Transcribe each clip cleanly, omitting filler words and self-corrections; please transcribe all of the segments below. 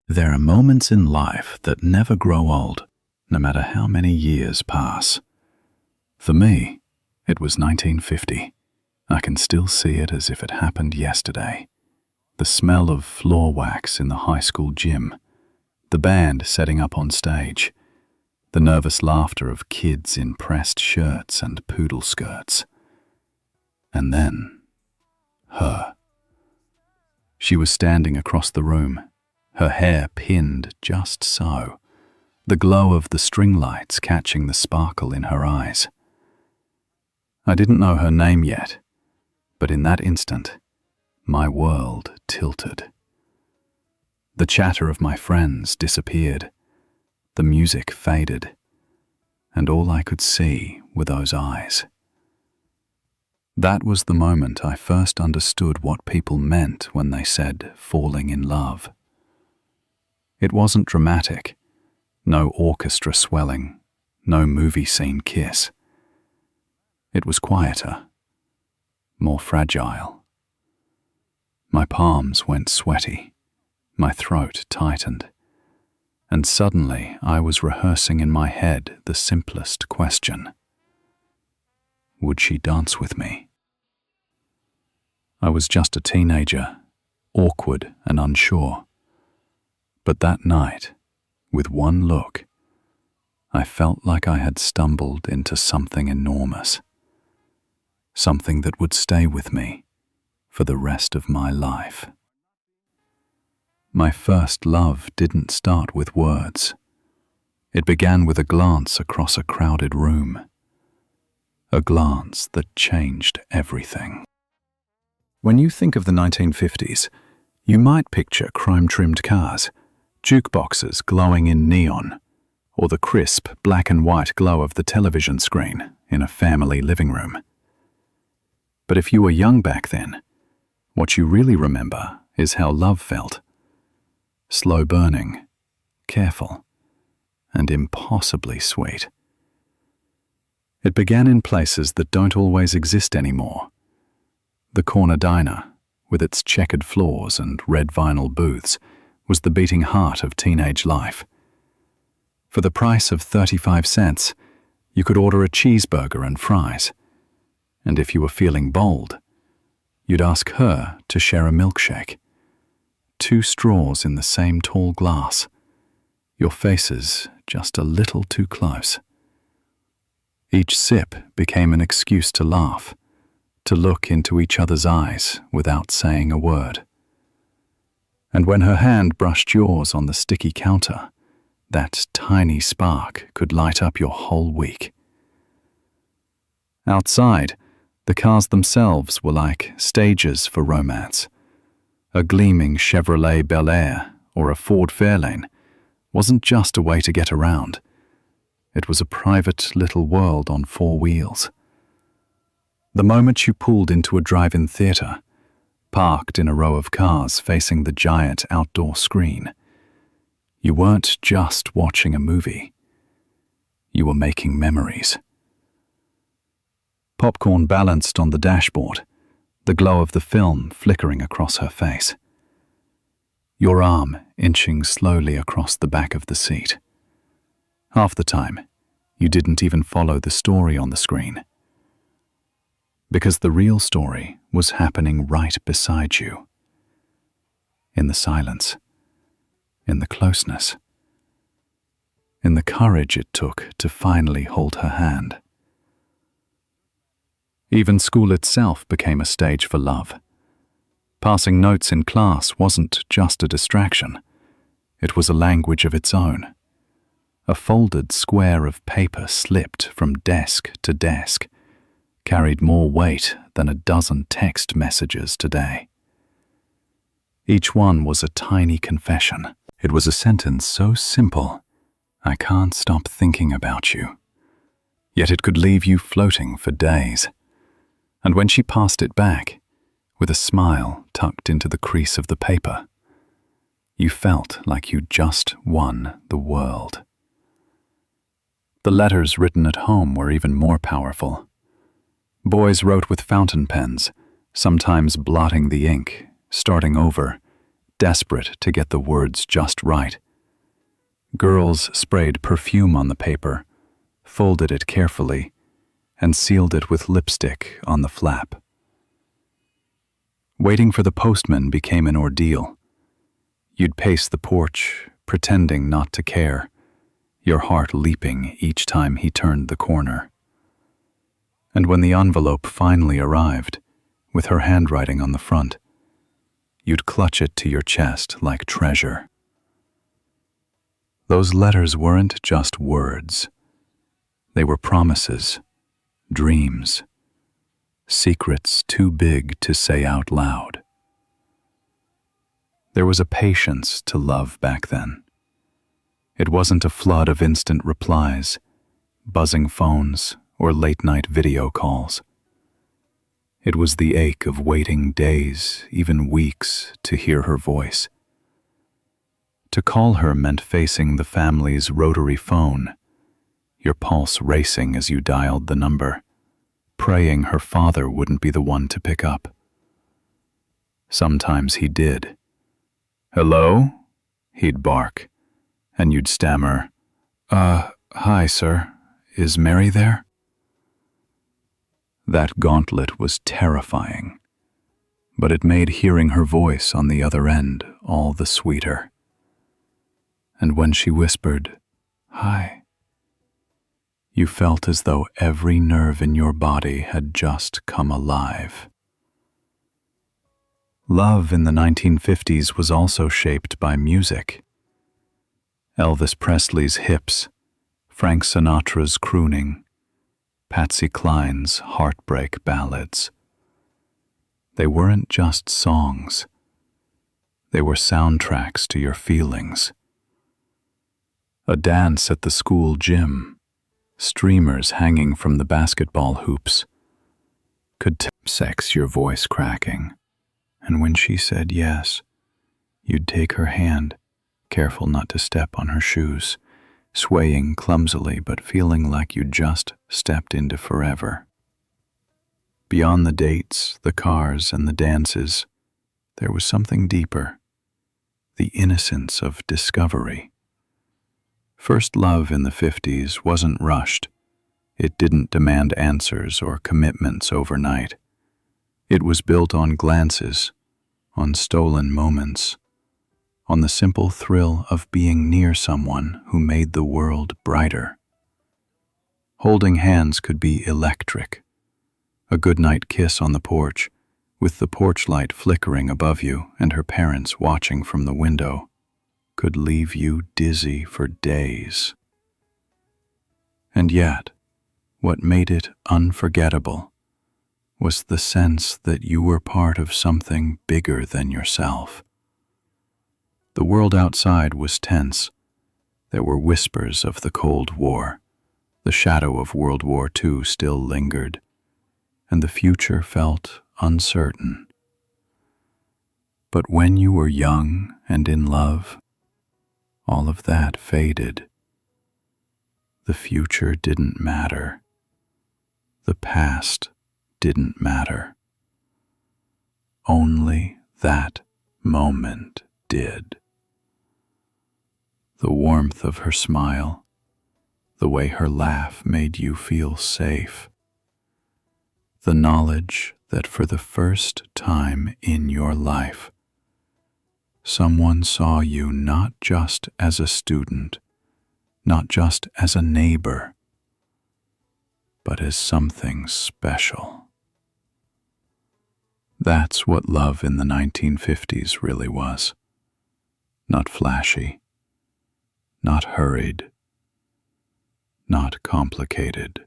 There are moments in life that never grow old, no matter how many years pass. For me, it was 1950. I can still see it as if it happened yesterday. The smell of floor wax in the high school gym, the band setting up on stage, the nervous laughter of kids in pressed shirts and poodle skirts. And then, her. She was standing across the room, her hair pinned just so, the glow of the string lights catching the sparkle in her eyes. I didn't know her name yet, but in that instant, my world tilted. The chatter of my friends disappeared, the music faded, and all I could see were those eyes. That was the moment I first understood what people meant when they said falling in love. It wasn't dramatic, no orchestra swelling, no movie scene kiss. It was quieter, more fragile. My palms went sweaty, my throat tightened, and suddenly I was rehearsing in my head the simplest question. Would she dance with me? I was just a teenager, awkward and unsure. But that night, with one look, I felt like I had stumbled into something enormous, something that would stay with me for the rest of my life. My first love didn't start with words. It began with a glance across a crowded room, a glance that changed everything. When you think of the 1950s, you might picture crime-trimmed cars, jukeboxes glowing in neon, or the crisp black and white glow of the television screen in a family living room. But if you were young back then, what you really remember is how love felt. Slow burning, careful, and impossibly sweet. It began in places that don't always exist anymore. The corner diner, with its checkered floors and red vinyl booths, was the beating heart of teenage life. For the price of 35 cents, you could order a cheeseburger and fries. And if you were feeling bold, you'd ask her to share a milkshake. 2 straws in the same tall glass, your faces just a little too close. Each sip became an excuse to laugh, to look into each other's eyes without saying a word. And when her hand brushed yours on the sticky counter, that tiny spark could light up your whole week. Outside, the cars themselves were like stages for romance. A gleaming Chevrolet Bel Air or a Ford Fairlane wasn't just a way to get around. It was a private little world on 4 wheels. The moment you pulled into a drive-in theater, parked in a row of cars facing the giant outdoor screen, you weren't just watching a movie. You were making memories. Popcorn balanced on the dashboard, the glow of the film flickering across her face. Your arm inching slowly across the back of the seat. Half the time, you didn't even follow the story on the screen. Because the real story was happening right beside you. In the silence, in the closeness, in the courage it took to finally hold her hand. Even school itself became a stage for love. Passing notes in class wasn't just a distraction. It was a language of its own. A folded square of paper slipped from desk to desk, carried more weight than a dozen text messages today. Each one was a tiny confession. It was a sentence so simple, I can't stop thinking about you. Yet it could leave you floating for days. And when she passed it back, with a smile tucked into the crease of the paper, you felt like you'd just won the world. The letters written at home were even more powerful. Boys wrote with fountain pens, sometimes blotting the ink, starting over, desperate to get the words just right. Girls sprayed perfume on the paper, folded it carefully, and sealed it with lipstick on the flap. Waiting for the postman became an ordeal. You'd pace the porch, pretending not to care, your heart leaping each time he turned the corner. And when the envelope finally arrived, with her handwriting on the front, you'd clutch it to your chest like treasure. Those letters weren't just words. They were promises, dreams, secrets too big to say out loud. There was a patience to love back then. It wasn't a flood of instant replies, buzzing phones, or late-night video calls. It was the ache of waiting days, even weeks, to hear her voice. To call her meant facing the family's rotary phone, your pulse racing as you dialed the number, praying her father wouldn't be the one to pick up. Sometimes he did. "Hello?" he'd bark, and you'd stammer, "Hi, sir. Is Mary there?" That gauntlet was terrifying, but it made hearing her voice on the other end all the sweeter. And when she whispered, "Hi," you felt as though every nerve in your body had just come alive. Love in the 1950s was also shaped by music. Elvis Presley's hips, Frank Sinatra's crooning, Patsy Cline's heartbreak ballads. They weren't just songs. They were soundtracks to your feelings. A dance at the school gym, streamers hanging from the basketball hoops, could sex your voice cracking. And when she said yes, you'd take her hand, careful not to step on her shoes, swaying clumsily but feeling like you'd just stepped into forever. Beyond the dates, the cars, and the dances, there was something deeper, the innocence of discovery. First love in the 50s wasn't rushed. It didn't demand answers or commitments overnight. It was built on glances, on stolen moments, on the simple thrill of being near someone who made the world brighter. Holding hands could be electric. A goodnight kiss on the porch, with the porch light flickering above you and her parents watching from the window, could leave you dizzy for days. And yet, what made it unforgettable was the sense that you were part of something bigger than yourself. The world outside was tense. There were whispers of the Cold War. The shadow of World War II still lingered, and the future felt uncertain. But when you were young and in love, all of that faded. The future didn't matter. The past didn't matter. Only that moment did. The warmth of her smile, the way her laugh made you feel safe, the knowledge that for the first time in your life, someone saw you not just as a student, not just as a neighbor, but as something special. That's what love in the 1950s really was. Not flashy, not hurried, not complicated.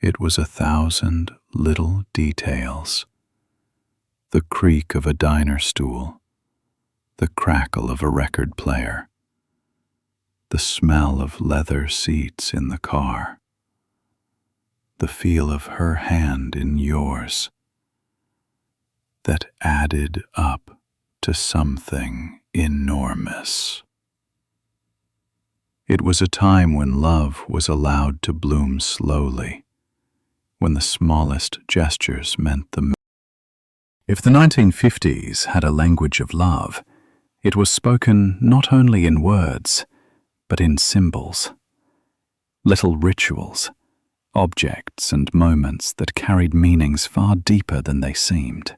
It was 1,000 little details. The creak of a diner stool, the crackle of a record player, the smell of leather seats in the car, the feel of her hand in yours, that added up to something enormous. It was a time when love was allowed to bloom slowly, when the smallest gestures meant the If the 1950s had a language of love, it was spoken not only in words, but in symbols. Little rituals, objects and moments that carried meanings far deeper than they seemed.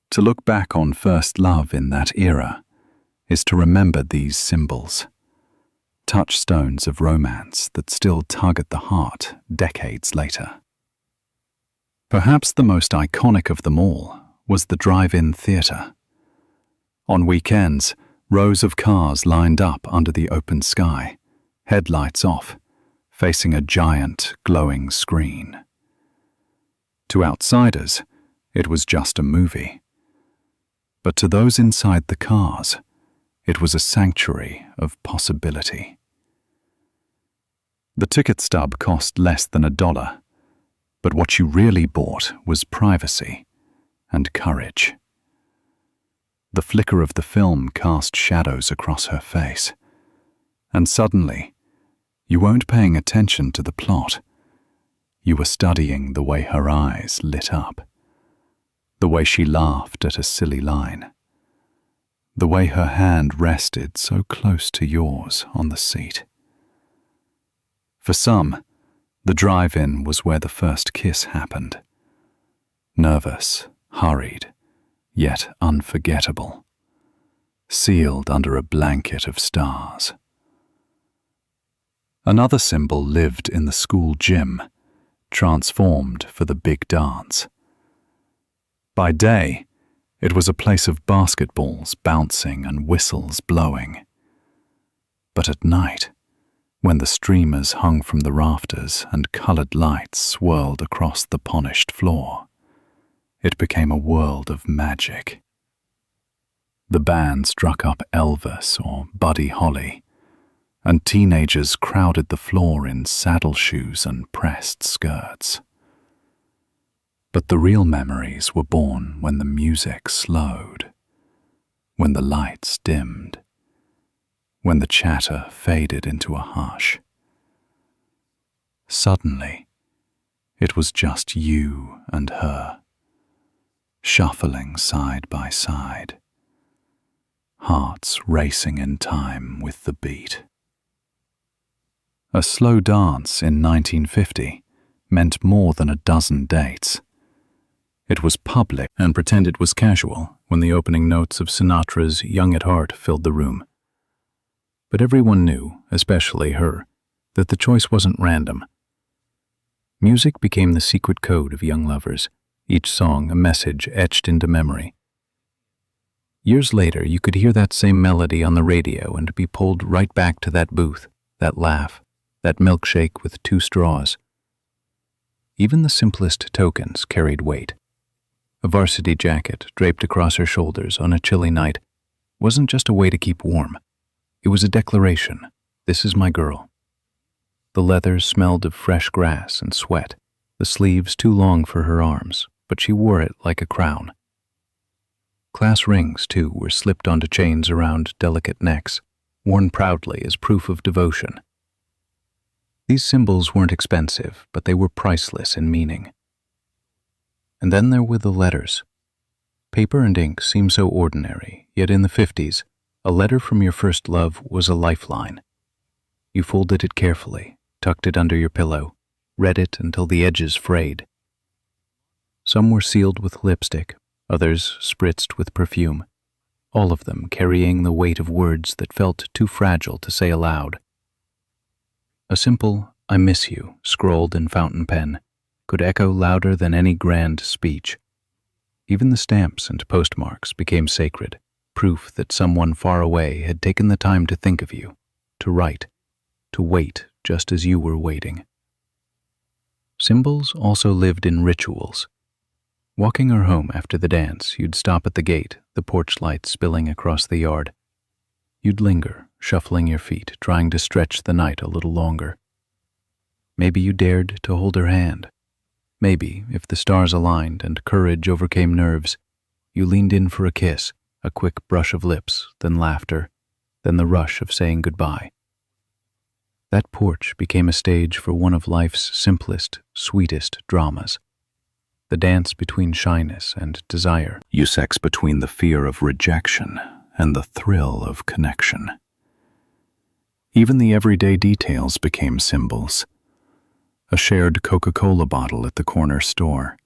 To look back on first love in that era is to remember these symbols, touchstones of romance that still tug at the heart decades later. Perhaps the most iconic of them all was the drive-in theater. On weekends, rows of cars lined up under the open sky, headlights off, facing a giant, glowing screen. To outsiders, it was just a movie. But to those inside the cars, it was a sanctuary of possibility. The ticket stub cost less than $1, but what you really bought was privacy and courage. The flicker of the film cast shadows across her face, and suddenly, you weren't paying attention to the plot. You were studying the way her eyes lit up, the way she laughed at a silly line, the way her hand rested so close to yours on the seat. For some, the drive-in was where the first kiss happened. Nervous, hurried, yet unforgettable, sealed under a blanket of stars. Another symbol lived in the school gym, transformed for the big dance. By day, it was a place of basketballs bouncing and whistles blowing. But at night, when the streamers hung from the rafters and colored lights swirled across the polished floor, it became a world of magic. The band struck up Elvis or Buddy Holly, and teenagers crowded the floor in saddle shoes and pressed skirts. But the real memories were born when the music slowed, when the lights dimmed, when the chatter faded into a hush. Suddenly, it was just you and her, shuffling side by side, hearts racing in time with the beat. A slow dance in 1950 meant more than a dozen dates. It was public and pretend it was casual when the opening notes of Sinatra's Young at Heart filled the room. But everyone knew, especially her, that the choice wasn't random. Music became the secret code of young lovers, each song a message etched into memory. Years later, you could hear that same melody on the radio and be pulled right back to that booth, that laugh, that milkshake with 2 straws. Even the simplest tokens carried weight. A varsity jacket draped across her shoulders on a chilly night wasn't just a way to keep warm. It was a declaration, this is my girl. The leather smelled of fresh grass and sweat, the sleeves too long for her arms, but she wore it like a crown. Class rings, too, were slipped onto chains around delicate necks, worn proudly as proof of devotion. These symbols weren't expensive, but they were priceless in meaning. And then there were the letters. Paper and ink seem so ordinary, yet in the 50s, a letter from your first love was a lifeline. You folded it carefully, tucked it under your pillow, read it until the edges frayed. Some were sealed with lipstick, others spritzed with perfume, all of them carrying the weight of words that felt too fragile to say aloud. A simple, I miss you, scrawled in fountain pen, could echo louder than any grand speech. Even the stamps and postmarks became sacred, proof that someone far away had taken the time to think of you, to write, to wait just as you were waiting. Symbols also lived in rituals. Walking her home after the dance, you'd stop at the gate, the porch light spilling across the yard. You'd linger, shuffling your feet, trying to stretch the night a little longer. Maybe you dared to hold her hand. Maybe, if the stars aligned and courage overcame nerves, you leaned in for a kiss, a quick brush of lips, then laughter, then the rush of saying goodbye. That porch became a stage for one of life's simplest, sweetest dramas. the dance between shyness and desire. Unisex between the fear of rejection and the thrill of connection. Even the everyday details became symbols. A shared Coca-Cola bottle at the corner store,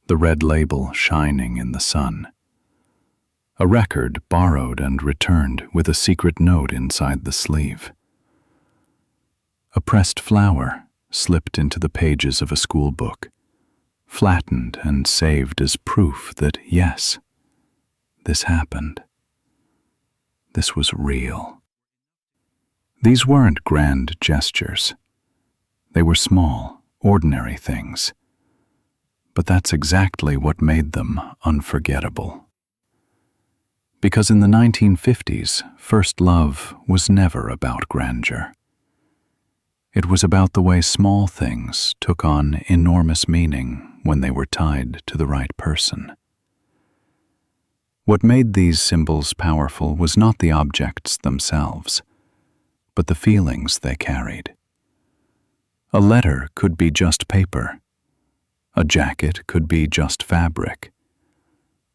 the red label shining in the sun. A record borrowed and returned with a secret note inside the sleeve. A pressed flower slipped into the pages of a school book, flattened and saved as proof that, yes, this happened. This was real. These weren't grand gestures. They were small, ordinary things. But that's exactly what made them unforgettable. Because in the 1950s, first love was never about grandeur. It was about the way small things took on enormous meaning when they were tied to the right person. What made these symbols powerful was not the objects themselves, but the feelings they carried. A letter could be just paper. A jacket could be just fabric.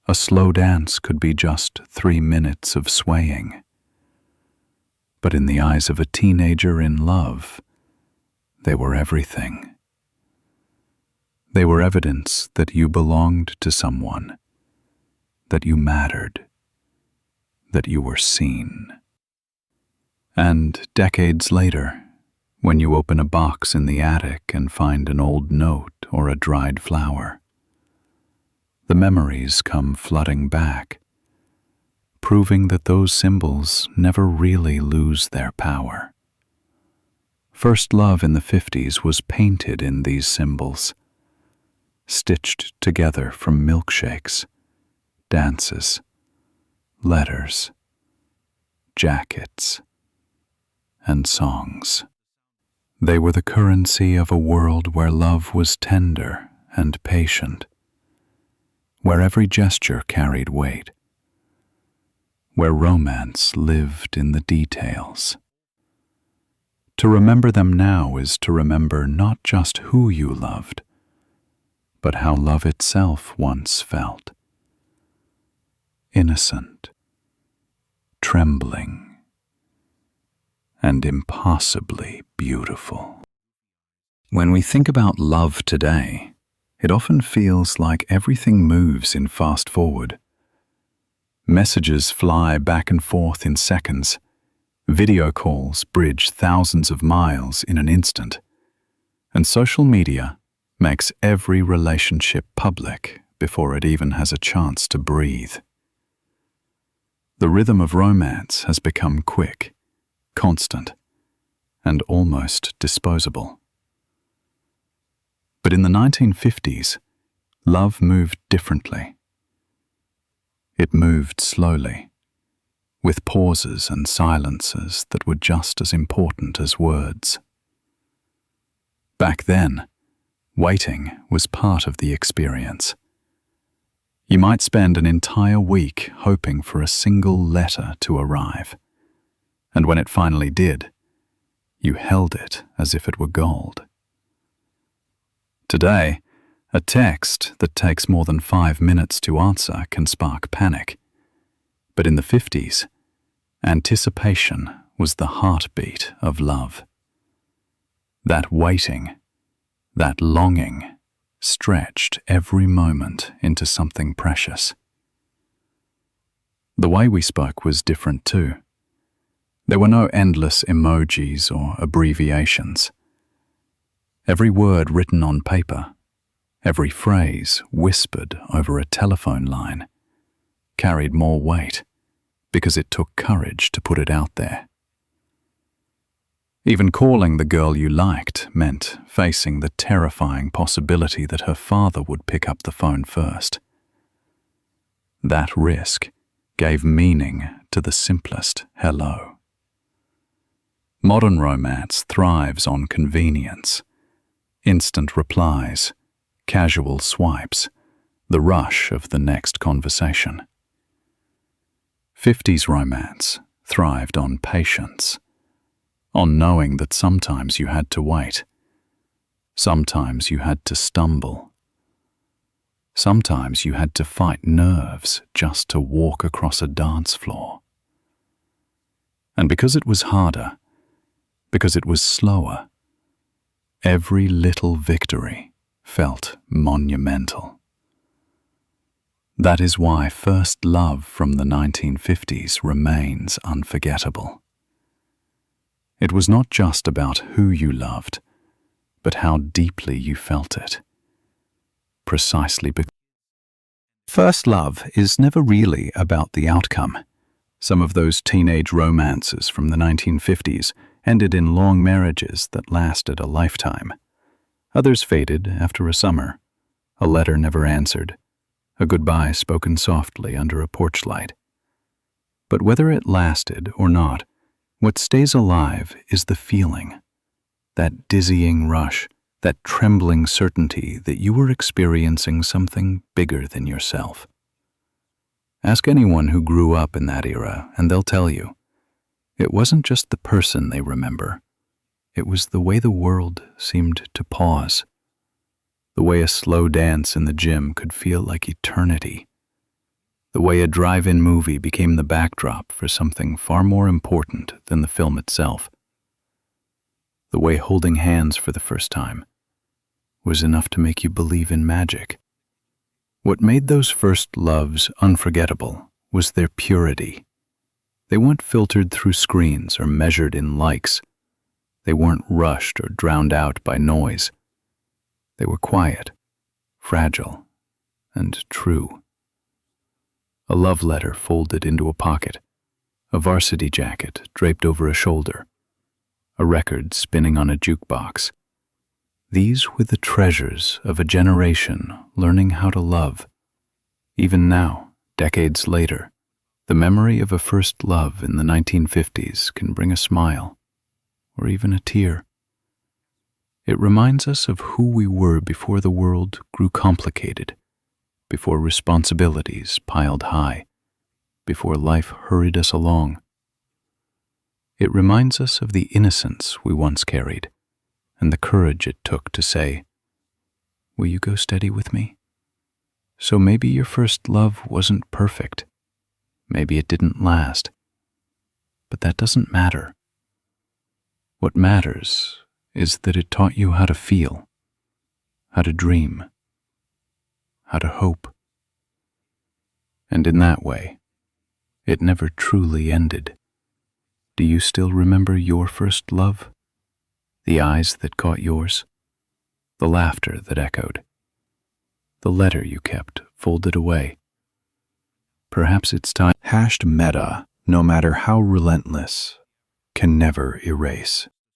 A slow dance could be just 3 minutes of swaying. But in the eyes of a teenager in love, they were everything. They were evidence that you belonged to someone, that you mattered, that you were seen. And decades later, when you open a box in the attic and find an old note or a dried flower, the memories come flooding back, proving that those symbols never really lose their power. First love in the 50s was painted in these symbols, stitched together from milkshakes, dances, letters, jackets, and songs. They were the currency of a world where love was tender and patient, where every gesture carried weight, where romance lived in the details. To remember them now is to remember not just who you loved, but how love itself once felt. Innocent, trembling, and impossibly beautiful. When we think about love today, it often feels like everything moves in fast forward. Messages fly back and forth in seconds. Video calls bridge thousands of miles in an instant. And social media makes every relationship public before it even has a chance to breathe. The rhythm of romance has become quick, constant, and almost disposable. But in the 1950s, love moved differently. It moved slowly, with pauses and silences that were just as important as words. Back then, waiting was part of the experience. You might spend an entire week hoping for a single letter to arrive, and when it finally did, you held it as if it were gold. Today, a text that takes more than 5 minutes to answer can spark panic. But in the 50s, anticipation was the heartbeat of love. That waiting, that longing, stretched every moment into something precious. The way we spoke was different too. There were no endless emojis or abbreviations. Every word written on paper, every phrase whispered over a telephone line, carried more weight because it took courage to put it out there. Even calling the girl you liked meant facing the terrifying possibility that her father would pick up the phone first. That risk gave meaning to the simplest hello. Modern romance thrives on convenience. Instant replies, casual swipes, the rush of the next conversation. 50s romance thrived on patience, on knowing that sometimes you had to wait, sometimes you had to stumble, Sometimes you had to fight nerves just to walk across a dance floor. And because it was harder, because it was slower, every little victory felt monumental. That is why first love from the 1950s remains unforgettable. It was not just about who you loved, but how deeply you felt it. Precisely because first love is never really about the outcome. Some of those teenage romances from the 1950s ended in long marriages that lasted a lifetime. Others faded after a summer, a letter never answered, a goodbye spoken softly under a porch light. But whether it lasted or not, what stays alive is the feeling, that dizzying rush, that trembling certainty that you were experiencing something bigger than yourself. Ask anyone who grew up in that era, and they'll tell you, it wasn't just the person they remember. It was the way the world seemed to pause, the way a slow dance in the gym could feel like eternity, the way a drive-in movie became the backdrop for something far more important than the film itself, the way holding hands for the first time was enough to make you believe in magic. What made those first loves unforgettable was their purity. They weren't filtered through screens or measured in likes. They weren't rushed or drowned out by noise. They were quiet, fragile, and true. A love letter folded into a pocket, a varsity jacket draped over a shoulder, a record spinning on a jukebox. These were the treasures of a generation learning how to love. Even now, decades later, the memory of a first love in the 1950s can bring a smile, or even a tear. It reminds us of who we were before the world grew complicated, before responsibilities piled high, before life hurried us along. It reminds us of the innocence we once carried, and the courage it took to say, "Will you go steady with me?" So maybe your first love wasn't perfect. Maybe it didn't last. But that doesn't matter. What matters is that it taught you how to feel, how to dream, how to hope. And in that way, it never truly ended. Do you still remember your first love? The eyes that caught yours, the laughter that echoed, the letter you kept folded away. Perhaps it's time. Hashed meta, no matter how relentless, can never erase.